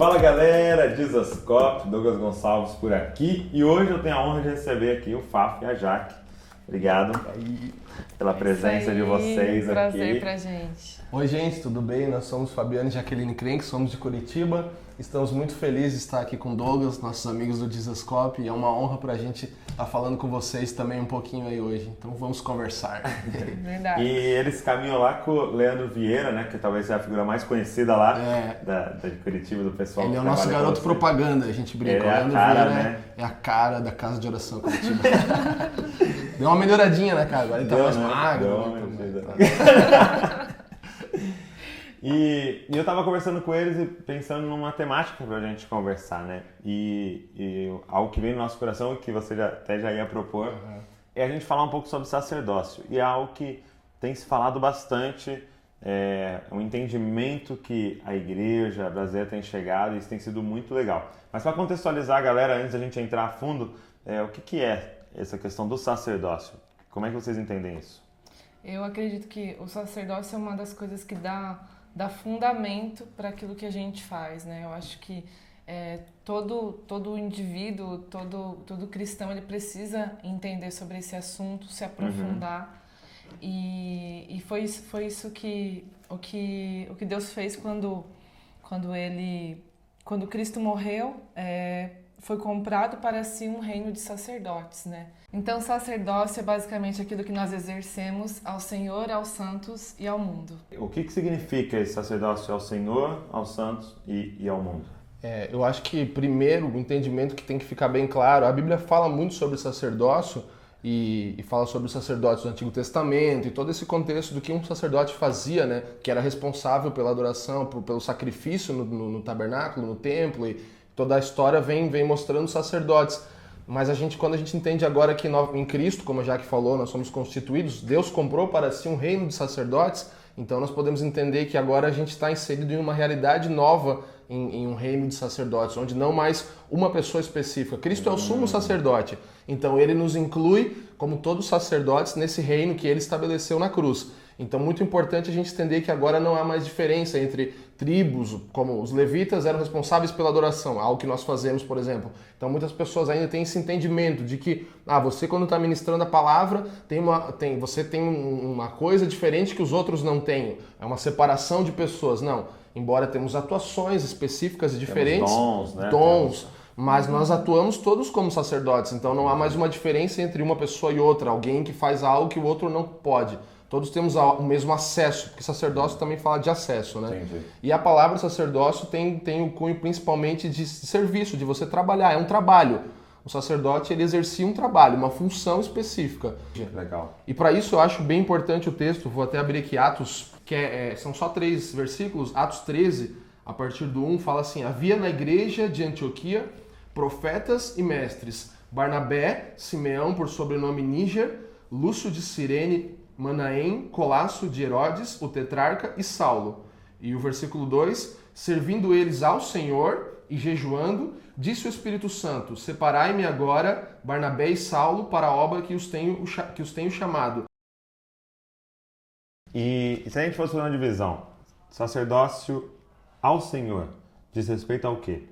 Fala galera, Dizascope, Douglas Gonçalves por aqui e hoje eu tenho a honra de receber aqui o Fafo e a Jaque. Obrigado pela presença de vocês aqui. Prazer pra gente. Oi gente, tudo bem? Nós somos Fabiano e Jaqueline Krenk, somos de Curitiba. Estamos muito felizes de estar aqui com o Douglas, nossos amigos do Dizascope, e é uma honra pra gente estar falando com vocês também um pouquinho aí hoje. Então vamos conversar. Verdade. E eles caminham lá com o Leandro Vieira, né? Que talvez seja a figura mais conhecida lá de Curitiba, do pessoal. Ele é o nosso garoto propaganda, a gente brinca. Ele é a Leandro cara, Vieira né? É a cara da Casa de Oração Curitiba. Deu uma melhoradinha, né, cara? Agora ele tá mais magro. E eu tava conversando com eles e pensando numa temática pra gente conversar, né? E algo que vem no nosso coração, que você até já ia propor, é a gente falar um pouco sobre sacerdócio. E é algo que tem se falado bastante, um entendimento que a igreja brasileira tem chegado, e isso tem sido muito legal. Mas para contextualizar a galera, antes da gente entrar a fundo, o que é essa questão do sacerdócio? Como é que vocês entendem isso? Eu acredito que o sacerdócio é uma das coisas que dá fundamento para aquilo que a gente faz, né? Eu acho que todo indivíduo, todo cristão, ele precisa entender sobre esse assunto, se aprofundar. E foi isso que Deus fez quando Cristo morreu. Foi comprado para si um reino de sacerdotes, né? Então, sacerdócio é basicamente aquilo que nós exercemos ao Senhor, aos santos e ao mundo. O que significa esse sacerdócio ao Senhor, aos santos e ao mundo? Eu acho que, primeiro, o entendimento que tem que ficar bem claro, a Bíblia fala muito sobre sacerdócio e fala sobre os sacerdotes do Antigo Testamento e todo esse contexto do que um sacerdote fazia, né? Que era responsável pela adoração, pelo sacrifício no tabernáculo, no templo, e toda a história vem mostrando os sacerdotes. Mas quando a gente entende agora que em Cristo, como a Jaque falou, nós somos constituídos, Deus comprou para si um reino de sacerdotes, então nós podemos entender que agora a gente está inserido em uma realidade nova, em um reino de sacerdotes, onde não mais uma pessoa específica. Cristo é o sumo sacerdote, então ele nos inclui, como todos os sacerdotes, nesse reino que ele estabeleceu na cruz. Então, muito importante a gente entender que agora não há mais diferença entre tribos, como os levitas eram responsáveis pela adoração, algo que nós fazemos, por exemplo. Então, muitas pessoas ainda têm esse entendimento de que, você quando está ministrando a palavra, você tem uma coisa diferente que os outros não têm. É uma separação de pessoas. Não. Embora temos atuações específicas e diferentes, temos dons, né? Dons, mas nós atuamos todos como sacerdotes. Então, não há mais uma diferença entre uma pessoa e outra. Alguém que faz algo que o outro não pode. Todos temos o mesmo acesso, porque sacerdócio também fala de acesso, né? Entendi. E a palavra sacerdócio tem o cunho principalmente de serviço, de você trabalhar, é um trabalho. O sacerdote, ele exercia um trabalho, uma função específica. Legal. E para isso eu acho bem importante o texto, vou até abrir aqui Atos, que são só 3 versículos, Atos 13, a partir do 1, fala assim: havia na igreja de Antioquia profetas e mestres, Barnabé, Simeão, por sobrenome Níger, Lúcio de Cirene, Manaém, Colasso de Herodes, o tetrarca, e Saulo. E o versículo 2, servindo eles ao Senhor e jejuando, disse o Espírito Santo: separai-me agora, Barnabé e Saulo, para a obra que os tenho chamado. E se a gente fosse fazer uma divisão, sacerdócio ao Senhor, diz respeito ao quê?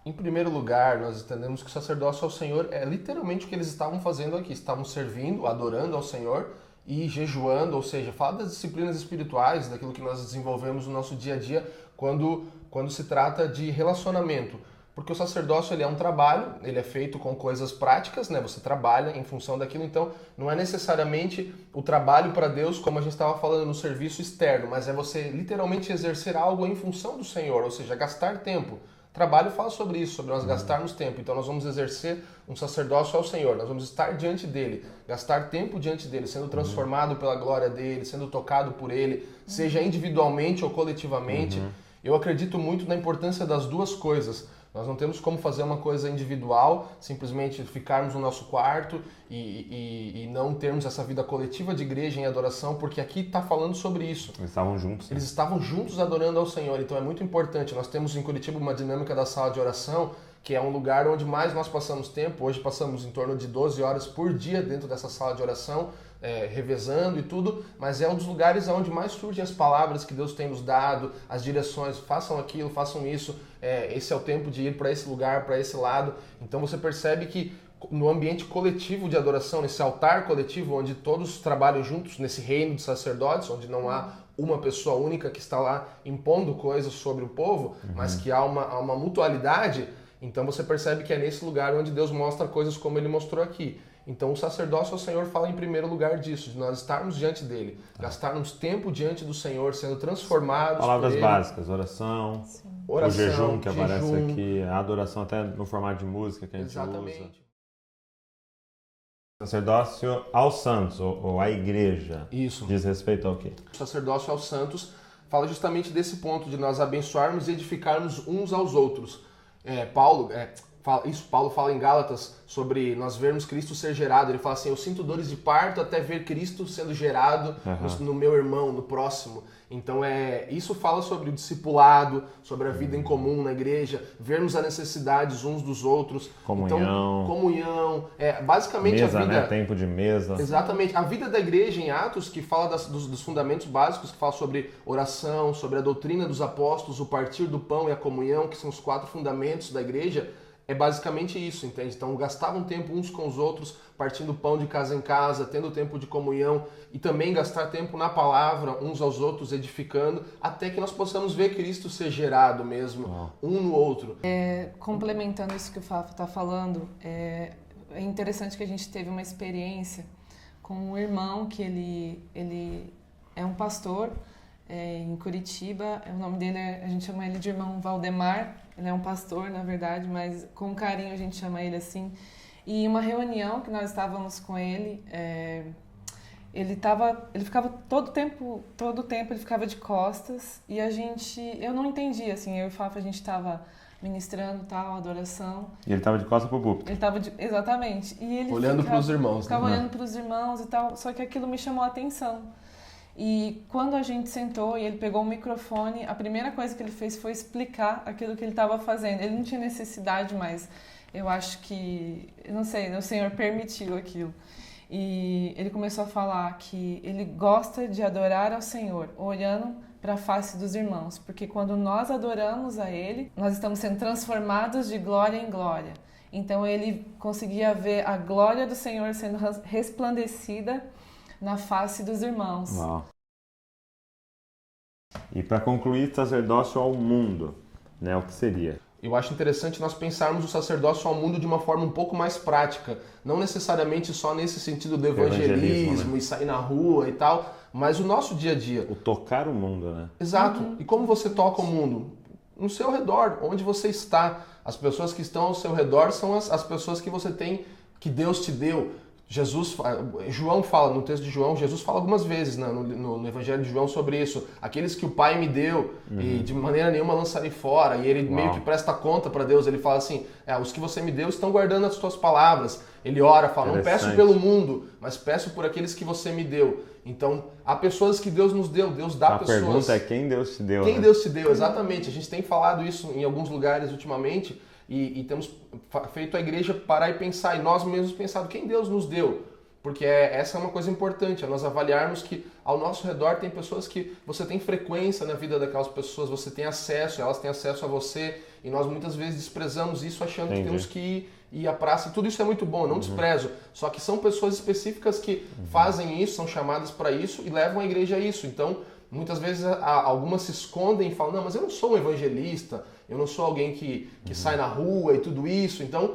Em primeiro lugar, nós entendemos que o sacerdócio ao Senhor é literalmente o que eles estavam fazendo aqui. Estavam servindo, adorando ao Senhor e jejuando, ou seja, fala das disciplinas espirituais, daquilo que nós desenvolvemos no nosso dia a dia quando se trata de relacionamento. Porque o sacerdócio, ele é um trabalho, ele é feito com coisas práticas, né? Você trabalha em função daquilo, então não é necessariamente o trabalho para Deus, como a gente estava falando no serviço externo, mas é você literalmente exercer algo em função do Senhor, ou seja, gastar tempo. Trabalho fala sobre isso, sobre nós gastarmos tempo. Então nós vamos exercer um sacerdócio ao Senhor, nós vamos estar diante dele, gastar tempo diante dele, sendo transformado pela glória dele, sendo tocado por ele, seja individualmente ou coletivamente. Eu acredito muito na importância das duas coisas. Nós não temos como fazer uma coisa individual, simplesmente ficarmos no nosso quarto e não termos essa vida coletiva de igreja em adoração, porque aqui está falando sobre isso. Eles estavam juntos. Eles estavam juntos adorando ao Senhor, então é muito importante. Nós temos em Curitiba uma dinâmica da sala de oração que é um lugar onde mais nós passamos tempo. Hoje passamos em torno de 12 horas por dia dentro dessa sala de oração, revezando e tudo, mas é um dos lugares onde mais surgem as palavras que Deus tem nos dado, as direções, façam aquilo, façam isso, esse é o tempo de ir para esse lugar, para esse lado. Então você percebe que no ambiente coletivo de adoração, nesse altar coletivo, onde todos trabalham juntos, nesse reino de sacerdotes, onde não há uma pessoa única que está lá impondo coisas sobre o povo, mas que há uma mutualidade, então você percebe que é nesse lugar onde Deus mostra coisas como ele mostrou aqui. Então o sacerdócio ao Senhor fala em primeiro lugar disso, de nós estarmos diante dele, gastarmos tempo diante do Senhor, sendo transformados Palavras por ele. básicas, oração, o jejum que aparece aqui, a adoração até no formato de música que a gente usa. Sacerdócio aos santos, ou à igreja. Isso. Diz respeito ao quê? O sacerdócio aos santos fala justamente desse ponto de nós abençoarmos e edificarmos uns aos outros. Paulo fala em Gálatas sobre nós vermos Cristo ser gerado. Ele fala assim, eu sinto dores de parto até ver Cristo sendo gerado no meu irmão, no próximo. Então isso fala sobre o discipulado, sobre a vida em comum na igreja, vermos as necessidades uns dos outros. Comunhão. Então, comunhão. Basicamente mesa, a vida... né? Tempo de mesa. Exatamente. A vida da igreja em Atos, que fala dos fundamentos básicos, que fala sobre oração, sobre a doutrina dos apóstolos, o partir do pão e a comunhão, que são os 4 fundamentos da igreja, é basicamente isso, entende? Então gastavam tempo uns com os outros, partindo pão de casa em casa, tendo tempo de comunhão e também gastar tempo na palavra, uns aos outros, edificando, até que nós possamos ver Cristo ser gerado mesmo, um no outro. Complementando isso que o Fábio está falando, é interessante que a gente teve uma experiência com um irmão que ele é um pastor em Curitiba, o nome dele a gente chama ele de irmão Valdemar. Ele é um pastor, na verdade, mas com carinho a gente chama ele assim. E uma reunião que nós estávamos com ele, ele ficava todo o tempo ele ficava de costas e eu não entendia, assim, eu e o Fábio, a gente estava ministrando tal, adoração. E ele estava de costas pro púlpito. Exatamente. E ele olhando para os irmãos. Ficava olhando para os irmãos e tal, só que aquilo me chamou a atenção. E quando a gente sentou e ele pegou o microfone, a primeira coisa que ele fez foi explicar aquilo que ele estava fazendo. Ele não tinha necessidade, mas eu acho que, eu não sei, o Senhor permitiu aquilo. E ele começou a falar que ele gosta de adorar ao Senhor, olhando para a face dos irmãos, porque quando nós adoramos a Ele, nós estamos sendo transformados de glória em glória. Então ele conseguia ver a glória do Senhor sendo resplandecida na face dos irmãos. Uau. E para concluir, sacerdócio ao mundo, né? O que seria? Eu acho interessante nós pensarmos o sacerdócio ao mundo de uma forma um pouco mais prática, não necessariamente só nesse sentido do evangelismo, né? E sair na rua e tal, mas o nosso dia a dia. O tocar o mundo, né? Exato. E como você toca o mundo? No seu redor, onde você está. As pessoas que estão ao seu redor são as pessoas que você tem, que Deus te deu. João fala, no texto de João, Jesus fala algumas vezes, né, no Evangelho de João sobre isso. Aqueles que o Pai me deu e de maneira nenhuma lançarei fora. E ele meio que presta conta para Deus. Ele fala assim, os que você me deu estão guardando as tuas palavras. Ele ora, fala, não peço pelo mundo, mas peço por aqueles que você me deu. Então, há pessoas que Deus nos deu, Deus dá pessoas. A pergunta é quem Deus te deu. Quem, né? Deus te deu, Uhum. Exatamente. A gente tem falado isso em alguns lugares ultimamente e temos feito a igreja parar e pensar, e nós mesmos pensado, quem Deus nos deu? Porque essa é uma coisa importante, é nós avaliarmos que ao nosso redor tem pessoas que você tem frequência na vida daquelas pessoas, você tem acesso, elas têm acesso a você, e nós muitas vezes desprezamos isso achando que temos que ir à praça, e tudo isso é muito bom, eu não desprezo, só que são pessoas específicas que fazem isso, são chamadas para isso e levam a igreja a isso. Então, muitas vezes algumas se escondem e falam, não, mas eu não sou um evangelista, eu não sou alguém que sai na rua e tudo isso, então...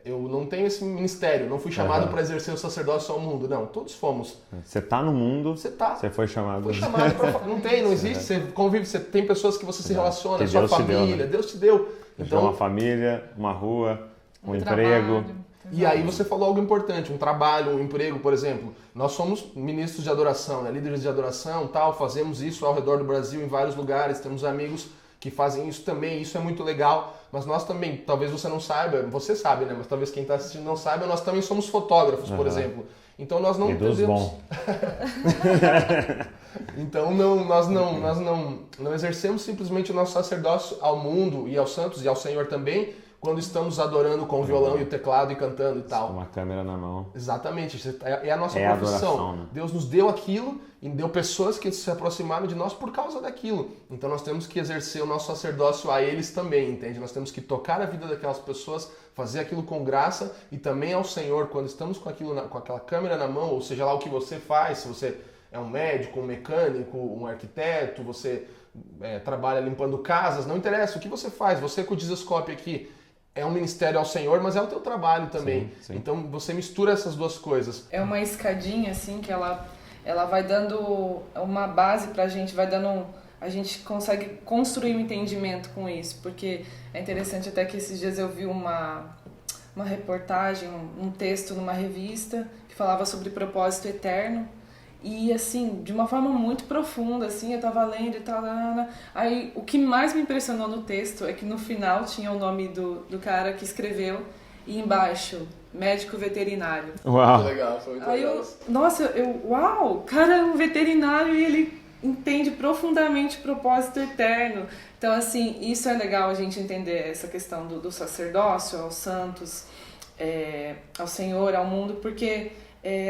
eu não tenho esse ministério, não fui chamado para exercer o sacerdócio ao mundo. Não, todos fomos. Você está no mundo, você foi chamado. Foi chamado para... Não existe, você convive, você tem pessoas que você se relaciona, sua família, Deus te deu. Então, uma família, uma rua, um emprego. Trabalho. E aí você falou algo importante, um trabalho, um emprego, por exemplo. Nós somos ministros de adoração, né? Líderes de adoração, tal, fazemos isso ao redor do Brasil, em vários lugares, temos amigos que fazem isso também, isso é muito legal, mas nós também, talvez você não saiba, você sabe, né? Mas talvez quem está assistindo não saiba, nós também somos fotógrafos, por exemplo. Então nós não entendemos... Então nós não exercemos simplesmente o nosso sacerdócio ao mundo e aos santos e ao Senhor também quando estamos adorando com o violão e o teclado e cantando e tal. Com uma câmera na mão. Exatamente, é a nossa É a profissão. adoração, né? Deus nos deu aquilo e deu pessoas que se aproximaram de nós por causa daquilo. Então nós temos que exercer o nosso sacerdócio a eles também, entende? Nós temos que tocar a vida daquelas pessoas, fazer aquilo com graça e também ao Senhor, quando estamos com aquilo, com aquela câmera na mão, ou seja lá o que você faz, se você é um médico, um mecânico, um arquiteto, você trabalha limpando casas, não interessa o que você faz, você com o Dizascope aqui, é um ministério ao Senhor, mas é o teu trabalho também. Sim. Então você mistura essas duas coisas. É uma escadinha, assim, que ela vai dando uma base pra gente, vai dando... A gente consegue construir um entendimento com isso, porque é interessante até que esses dias eu vi uma reportagem, um texto numa revista que falava sobre propósito eterno. E, assim, de uma forma muito profunda, assim, eu tava lendo e tal. Aí, o que mais me impressionou no texto é que no final tinha o nome do cara que escreveu e embaixo, médico veterinário. Uau! Muito legal, foi muito Aí legal. uau, o cara é um veterinário e ele entende profundamente o propósito eterno. Então, assim, isso é legal a gente entender, essa questão do sacerdócio, aos santos, ao Senhor, ao mundo, porque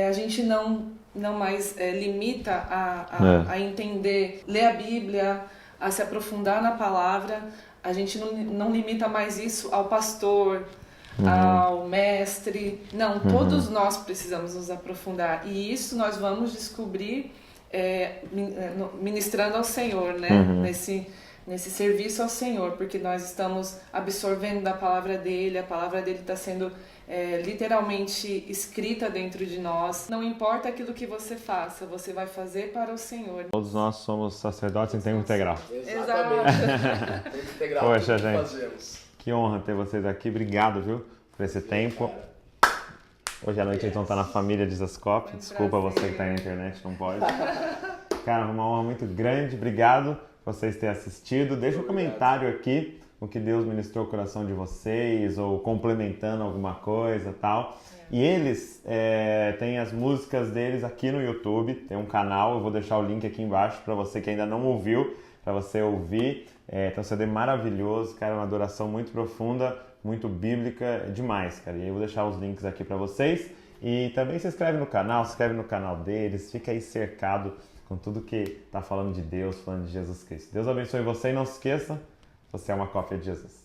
a gente não mais limita a entender, ler a Bíblia, a se aprofundar na palavra. A gente não limita mais isso ao pastor, ao mestre. Não, todos nós precisamos nos aprofundar. E isso nós vamos descobrir ministrando ao Senhor, né? Nesse serviço ao Senhor, porque nós estamos absorvendo da palavra dele, a palavra dele está sendo literalmente escrita dentro de nós. Não importa aquilo que você faça, você vai fazer para o Senhor. Todos nós somos sacerdotes em tempo integral. Exatamente. Tempo integral. Poxa, gente. Fazemos. Que honra ter vocês aqui. Obrigado, viu, por esse tempo. Hoje à noite, então, tá na família Dizascope. Desculpa você que tá aí na internet, não pode. Cara, uma honra muito grande. Obrigado por vocês terem assistido. Deixa um comentário aqui o que Deus ministrou o coração de vocês, ou complementando alguma coisa e tal. E eles têm as músicas deles aqui no YouTube, tem um canal, eu vou deixar o link aqui embaixo para você que ainda não ouviu, para você ouvir. Tem um CD maravilhoso, cara, uma adoração muito profunda, muito bíblica, é demais, cara. E aí eu vou deixar os links aqui para vocês. E também se inscreve no canal deles, fica aí cercado com tudo que tá falando de Deus, falando de Jesus Cristo. Deus abençoe você e não se esqueça, você é uma cópia de Jesus.